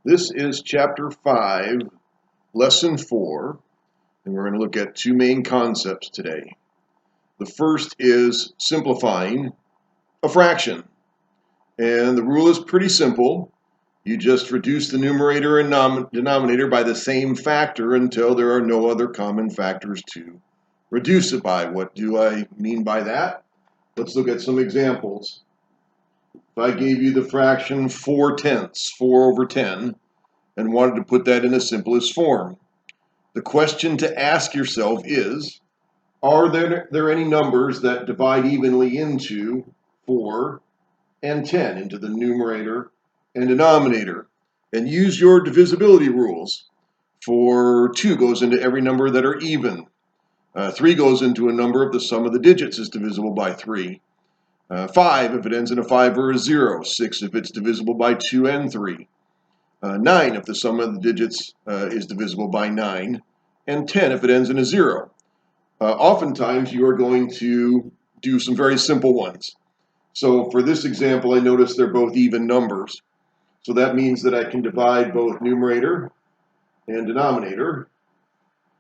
This is Chapter 5, Lesson 4, and we're going to look at two main concepts today. The first is simplifying a fraction. And the rule is pretty simple. You just reduce the numerator and denominator by the same factor until there are no other common factors to reduce it by. What do I mean by that? Let's look at some examples. If I gave you the fraction 4/10, 4 over 10, and wanted to put that in the simplest form, the question to ask yourself is, are there any numbers that divide evenly into 4 and 10, into the numerator and denominator? And use your divisibility rules. For 2 goes into every number that are even. 3 goes into a number if the sum of the digits is divisible by 3. 5 if it ends in a 5 or a 0. 6 if it's divisible by 2 and 3. 9 if the sum of the digits is divisible by 9. And 10 if it ends in a 0. Oftentimes you are going to do some very simple ones. So for this example, I notice they're both even numbers. So that means that I can divide both numerator and denominator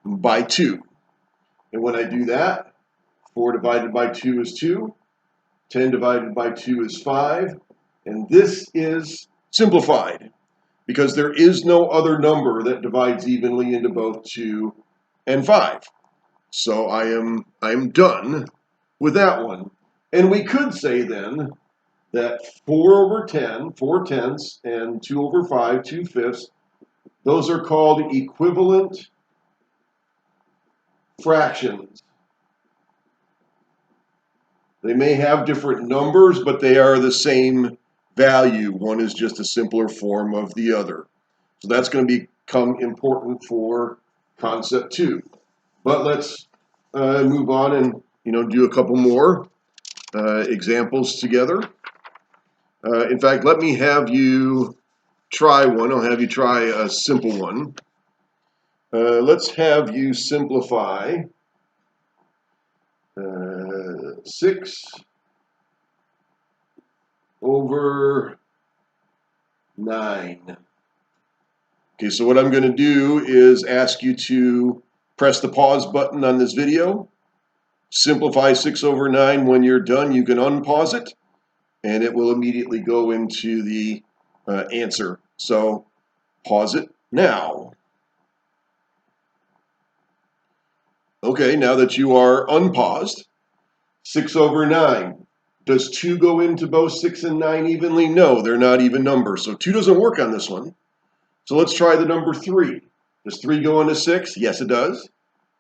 by 2. And when I do that, 4 divided by 2 is 2. 10 divided by 2 is 5. And this is simplified because there is no other number that divides evenly into both 2 and 5. So I am done with that one. And we could say then that 4 over 10, 4/10, and 2 over 5, 2/5, those are called equivalent fractions. They may have different numbers, but they are the same value. One is just a simpler form of the other. So that's going to become important for concept 2. But let's move on and do a couple more examples together. In fact, let me have you try one. I'll have you try a simple one. Let's have you simplify 6 over 9. Okay, so what I'm going to do is ask you to press the pause button on this video. Simplify 6 over 9. When you're done, you can unpause it, and it will immediately go into the answer. So pause it now. Okay, now that you are unpaused, 6 over 9. Does 2 go into both 6 and 9 evenly? No, they're not even numbers. So 2 doesn't work on this one. So let's try the number 3. Does 3 go into 6? Yes, it does.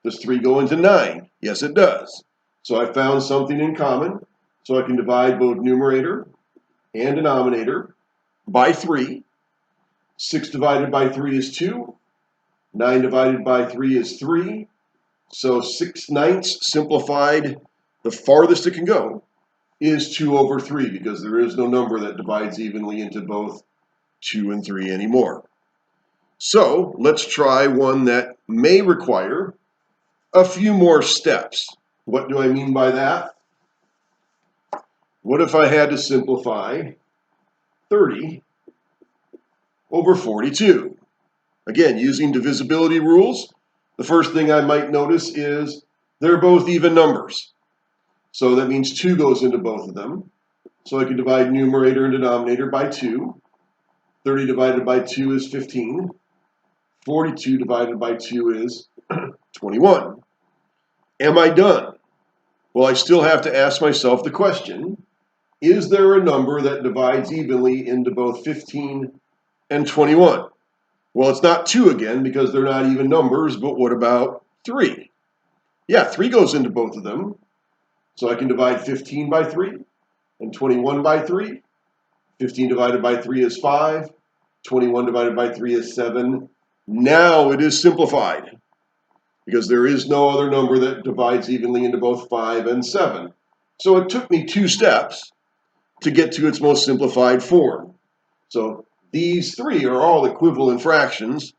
Does 3 go into 9? Yes, it does. So I found something in common. So I can divide both numerator and denominator by 3. 6 divided by 3 is 2. 9 divided by 3 is 3. So 6/9 simplified, the farthest it can go, is 2 over 3 because there is no number that divides evenly into both 2 and 3 anymore. So let's try one that may require a few more steps. What do I mean by that? What if I had to simplify 30 over 42? Again, using divisibility rules, the first thing I might notice is they're both even numbers. So that means 2 goes into both of them. So I can divide numerator and denominator by 2. 30 divided by 2 is 15. 42 divided by 2 is 21. Am I done? Well, I still have to ask myself the question, is there a number that divides evenly into both 15 and 21? Well, it's not 2 again because they're not even numbers, but what about 3? Yeah, 3 goes into both of them. So I can divide 15 by 3 and 21 by 3. 15 divided by 3 is 5. 21 divided by 3 is 7. Now it is simplified because there is no other number that divides evenly into both 5 and 7. So it took me 2 steps to get to its most simplified form. So these 3 are all equivalent fractions,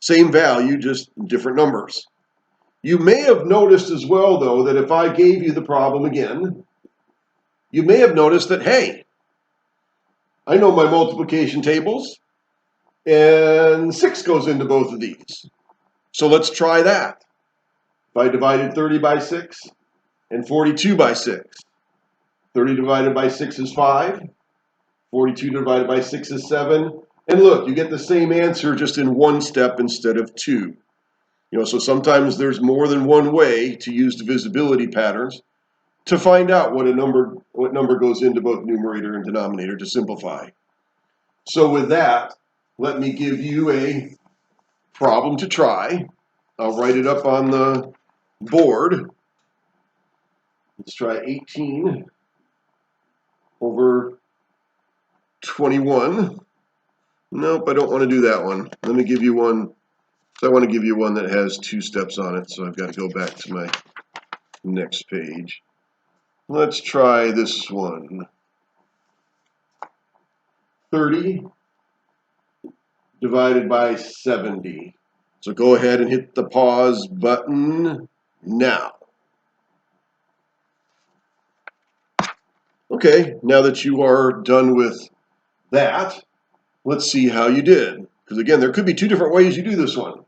same value, just different numbers. You may have noticed as well, though, that if I gave you the problem again, you may have noticed that, hey, I know my multiplication tables, And 6 goes into both of these. So let's try that. If I divided 30 by 6 and 42 by 6, 30 divided by 6 is 5, 42 divided by 6 is 7, and look, you get the same answer just in one step instead of two. So sometimes there's more than one way to use divisibility patterns to find out what number goes into both numerator and denominator to simplify. So with that, let me give you a problem to try. I'll write it up on the board. Let's try 18 over 21. Nope, I don't want to do that one. Let me give you one. So I want to give you one that has 2 steps on it, so I've got to go back to my next page. Let's try this one. 30 divided by 70. So go ahead and hit the pause button now. Okay, now that you are done with that, let's see how you did. Because again, there could be 2 different ways you do this one.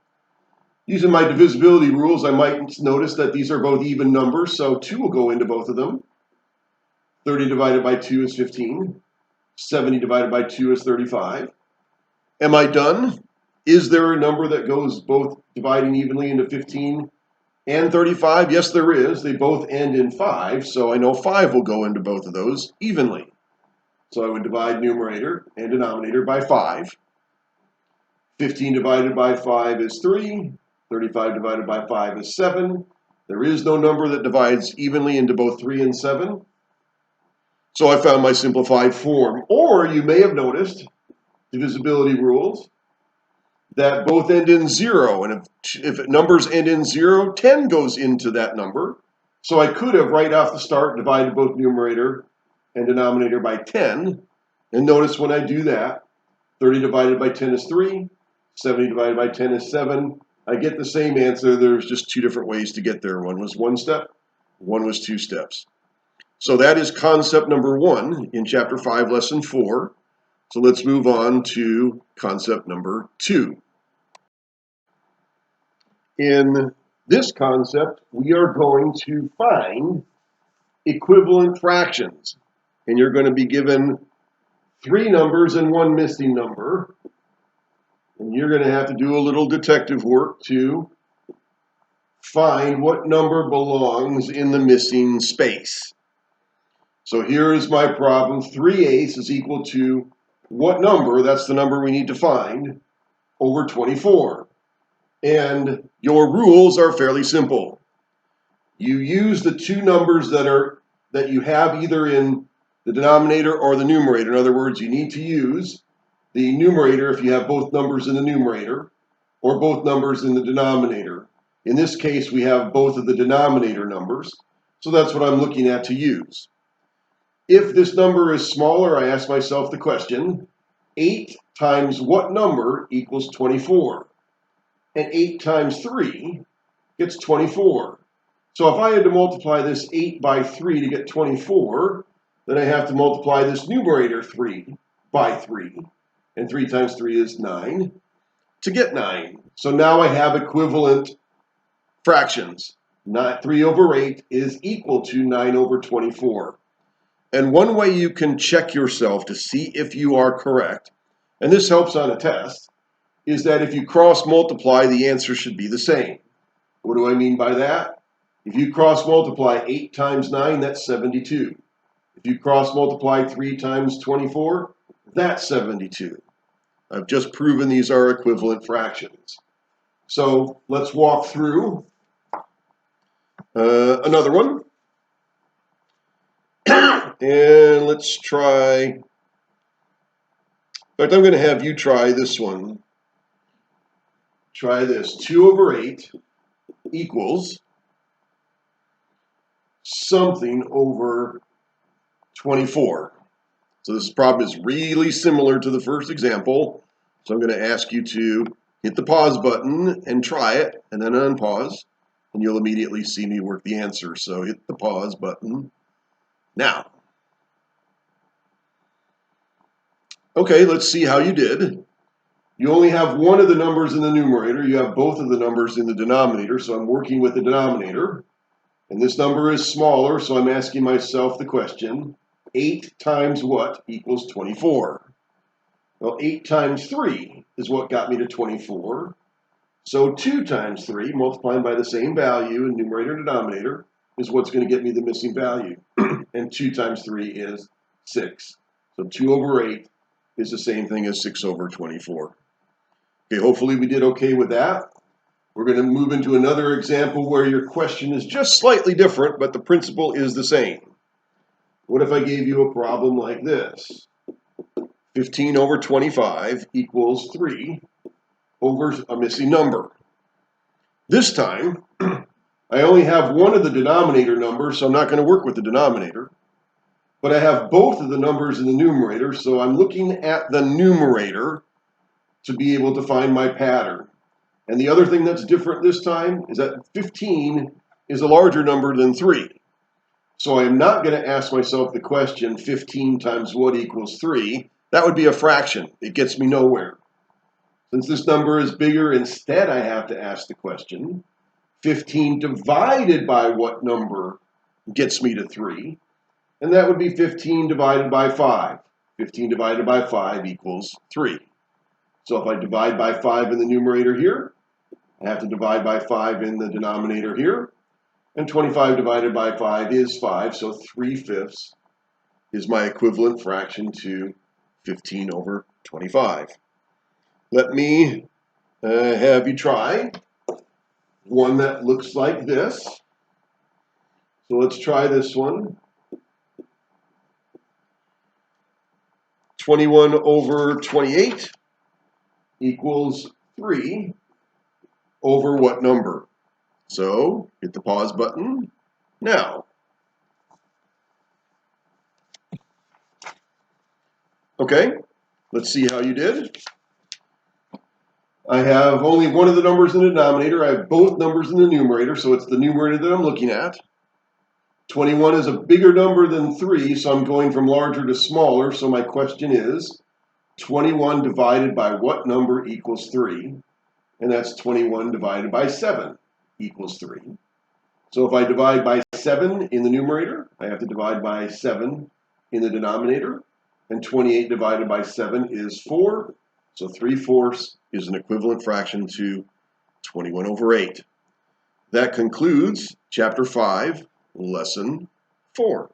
Using my divisibility rules, I might notice that these are both even numbers, so 2 will go into both of them. 30 divided by 2 is 15. 70 divided by 2 is 35. Am I done? Is there a number that goes both dividing evenly into 15 and 35? Yes, there is. They both end in 5, so I know 5 will go into both of those evenly. So I would divide numerator and denominator by 5. 15 divided by 5 is 3. 35 divided by 5 is 7. There is no number that divides evenly into both 3 and 7. So I found my simplified form. Or you may have noticed, divisibility rules, that both end in 0. And if numbers end in 0, 10 goes into that number. So I could have, right off the start, divided both numerator and denominator by 10. And notice when I do that, 30 divided by 10 is 3. 70 divided by 10 is 7. I get the same answer. There's just 2 different ways to get there. One was 1 step, one was 2 steps. So that is concept number 1 in chapter 5, lesson 4. So let's move on to concept number 2. In this concept, we are going to find equivalent fractions. And you're going to be given 3 numbers and 1 missing number. And you're going to have to do a little detective work to find what number belongs in the missing space. So here is my problem. 3/8 is equal to what number? That's the number we need to find, over 24. And your rules are fairly simple. You use the 2 numbers that you have either in the denominator or the numerator. In other words, you need to use the numerator if you have both numbers in the numerator or both numbers in the denominator. In this case, we have both of the denominator numbers, so that's what I'm looking at to use. If this number is smaller, I ask myself the question, 8 times what number equals 24? And 8 times 3 gets 24. So if I had to multiply this 8 by 3 to get 24, then I have to multiply this numerator 3 by 3. And 3 times 3 is 9 to get 9. So now I have equivalent fractions. 3 over 8 is equal to 9 over 24. And one way you can check yourself to see if you are correct, and this helps on a test, is that if you cross multiply, the answer should be the same. What do I mean by that? If you cross multiply 8 times 9, that's 72. If you cross multiply 3 times 24, that's 72. I've just proven these are equivalent fractions. So let's walk through another one. And let's try, in fact, I'm going to have you try this one. Try this. 2 over 8 equals something over 24. So this problem is really similar to the first example. So I'm going to ask you to hit the pause button and try it, and then unpause, and you'll immediately see me work the answer. So hit the pause button now. Okay, let's see how you did. You only have one of the numbers in the numerator. You have both of the numbers in the denominator, so I'm working with the denominator. And this number is smaller, so I'm asking myself the question, 8 times what equals 24? Well, 8 times 3 is what got me to 24. So 2 times 3, multiplying by the same value in numerator and denominator, is what's going to get me the missing value. And 2 times 3 is 6. So 2 over 8 is the same thing as 6 over 24. Okay, hopefully we did okay with that. We're going to move into another example where your question is just slightly different, but the principle is the same. What if I gave you a problem like this? 15 over 25 equals 3 over a missing number. This time, I only have one of the denominator numbers, so I'm not going to work with the denominator. But I have both of the numbers in the numerator, so I'm looking at the numerator to be able to find my pattern. And the other thing that's different this time is that 15 is a larger number than 3. So I am not going to ask myself the question, 15 times what equals 3? That would be a fraction. It gets me nowhere. Since this number is bigger, instead I have to ask the question, 15 divided by what number gets me to 3? And that would be 15 divided by 5. 15 divided by 5 equals 3. So if I divide by 5 in the numerator here, I have to divide by 5 in the denominator here. And 25 divided by 5 is 5, so 3/5 is my equivalent fraction to 15 over 25. Let me have you try one that looks like this. So let's try this one. 21 over 28 equals 3 over what number? So hit the pause button now. Okay, let's see how you did. I have only one of the numbers in the denominator. I have both numbers in the numerator, so it's the numerator that I'm looking at. 21 is a bigger number than 3, so I'm going from larger to smaller. So my question is, 21 divided by what number equals 3? And that's 21 divided by 7 equals 3. So if I divide by 7 in the numerator, I have to divide by 7 in the denominator. And 28 divided by 7 is 4. So 3/4 is an equivalent fraction to 21 over 8. That concludes Chapter 5, Lesson 4.